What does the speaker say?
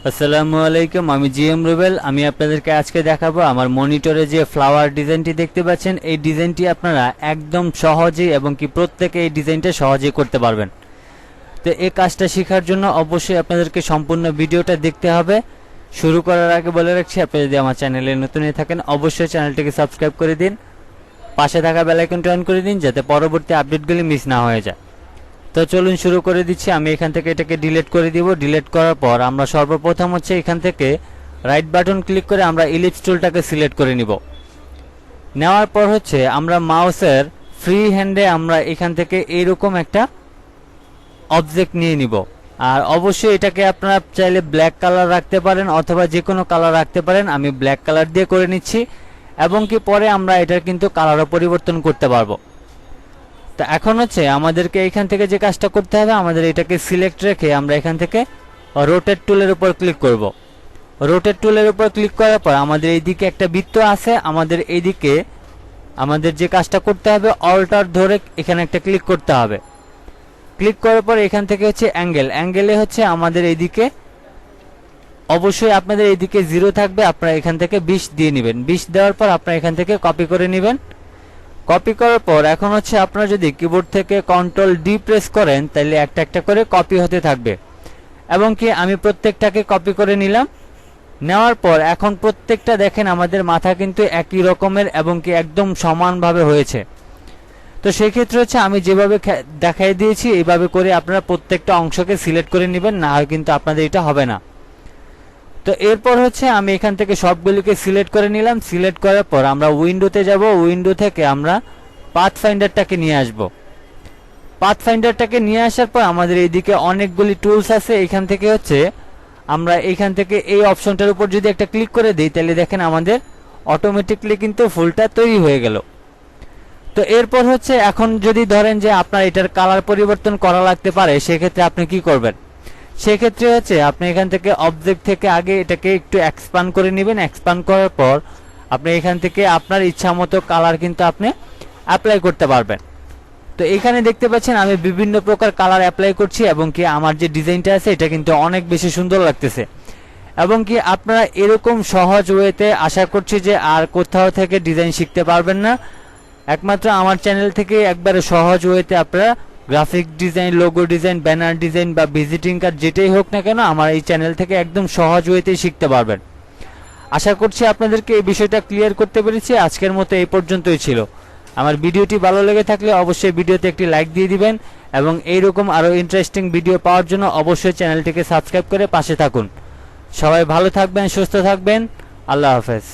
আসসালামু আলাইকুম, আমি জিএম রুবেল। আমি আপনাদেরকে আজকে দেখাবো আমার মনিটরে যে ফ্লাওয়ার ডিজাইনটি দেখতে পাচ্ছেন, এই ডিজাইনটি আপনারা একদম সহজেই এবং কি প্রত্যেকে এই ডিজাইনটা সহজেই করতে পারবেন। তো এই কাজটা শেখার জন্য অবশ্যই আপনাদেরকে সম্পূর্ণ ভিডিওটা দেখতে হবে। শুরু করার আগে বলে রাখছি, আপনি যদি আমার চ্যানেলে নতুন হয়ে থাকেন অবশ্যই চ্যানেলটিকে সাবস্ক্রাইব করে দিন, পাশে থাকা বেল আইকনটি অন করে দিন যাতে পরবর্তী আপডেটগুলি মিস না হয়ে যায়। তো চলুন শুরু করে দিচ্ছি। আমি এখান থেকে এটাকে ডিলিট করে দিব। ডিলিট করার পর আমরা সর্বপ্রথম হচ্ছে এখান থেকে রাইট বাটন ক্লিক করে আমরা ইলিপস টুলটাকে সিলেক্ট করে নিব। নেওয়ার পর হচ্ছে আমরা মাউসের ফ্রি হ্যান্ডে আমরা এখান থেকে এইরকম একটা অবজেক্ট নিয়ে নিব। আর অবশ্যই এটাকে আপনারা চাইলে ব্ল্যাক কালার রাখতে পারেন অথবা যে কোনো কালার রাখতে পারেন। আমি ব্ল্যাক কালার দিয়ে করে নিচ্ছি এবং কি পরে আমরা এটার কিন্তু কালারও পরিবর্তন করতে পারবো। তো এখন হচ্ছে আমাদেরকে এখান থেকে যে কাজটা করতে হবে, আমাদের এটাকে সিলেক্ট রেখে আমরা এখান থেকে রোটেট টুলের উপর ক্লিক করব। রোটেট টুলের উপর ক্লিক করার পর আমাদের এইদিকে একটা বৃত্ত আছে, আমাদের এইদিকে আমাদের যে কাজটা করতে হবে অল্টার ধরে এখানে একটা ক্লিক করতে হবে। ক্লিক করার পর এখান থেকে হচ্ছে অ্যাঙ্গেলে হচ্ছে আমাদের এইদিকে অবশ্যই আপনাদের এইদিকে 0 থাকবে, আপনারা এখান থেকে 20 দিয়ে নেবেন। 20 দেওয়ার পর আপনারা এখান থেকে কপি করে নেবেন। কপি করার পর এখন হচ্ছে আপনারা যদি কিবোর্ড থেকে কন্ট্রোল ডি প্রেস করেন তাহলে একটা একটা করে কপি হতে থাকবে এবং কি আমি প্রত্যেকটাকে কপি করে নিলাম। নেওয়ার পর এখন প্রত্যেকটা দেখেন আমাদের মাথা কিন্তু একই রকমের এবং কি একদম সমানভাবে হয়েছে। তো সেই ক্ষেত্রে হচ্ছে আমি যেভাবে দেখাই দিয়েছি এইভাবে করে আপনারা প্রত্যেকটা অংশকে সিলেক্ট করে নেবেন, না হয় কিন্তু আপনাদের এটা হবে না। তো এরপর হচ্ছে আমি এখান থেকে সবগুলিকে সিলেক্ট করে নিলাম। সিলেক্ট করার পর আমরা উইন্ডোতে যাব। উইন্ডো থেকে আমরা পাথ ফাইন্ডারটাকে নিয়ে আসব। পাথ ফাইন্ডারটাকে নিয়ে আসার পর আমাদের এইদিকে অনেকগুলি টুলস আছে। এখান থেকে হচ্ছে আমরা এখান থেকে এই অপশনটার উপর যদি একটা ক্লিক করে দিই তাহলে দেখেন আমাদের অটোমেটিকলি কিন্তু ফুলটা তৈরি হয়ে গেল। তো এরপর হচ্ছে এখন যদি ধরেন যে আপনার এটার কালার পরিবর্তন করা লাগতে পারে, সেক্ষেত্রে আপনি কি করবেন? সেক্ষেত্রে হচ্ছে আপনি এখান থেকে অবজেক্ট থেকে আগে এটাকে একটু এক্সপান্ড করে নেবেন। এক্সপান্ড করার পর আপনি এখান থেকে আপনার ইচ্ছা মতো কালার কিন্তু আপনি অ্যাপ্লাই করতে পারবেন। তো এখানে দেখতে পাচ্ছেন আমি বিভিন্ন প্রকার কালার অ্যাপ্লাই করছি এবং কি আমার যে ডিজাইনটা আছে এটা কিন্তু অনেক বেশি সুন্দর লাগতেছে। এবং কি আপনারা এরকম সহজ ওয়েতে আশা করছি যে আর কোথাও থেকে ডিজাইন শিখতে পারবেন না, একমাত্র আমার চ্যানেল থেকে একবারে সহজ ওয়েতে আপনারা graphic design, logo design, banner design বা ভিজিটিং কার্ড যেটাই হোক না কেন আমার এই চ্যানেল থেকে একদম সহজ ওয়েতেই শিখতে পারবেন। আশা করছি আপনাদেরকে এই বিষয়টা ক্লিয়ার করতে পেরেছি। আজকের মতো এই পর্যন্তই ছিল। আমার ভিডিওটি ভালো লেগে থাকলে অবশ্যই ভিডিওতে একটি লাইক দিয়ে দিবেন এবং এইরকম আরও ইন্টারেস্টিং ভিডিও পাওয়ার জন্য অবশ্যই চ্যানেলটিকে সাবস্ক্রাইব করে পাশে থাকুন। সবাই ভালো থাকবেন, সুস্থ থাকবেন। আল্লাহ হাফেজ।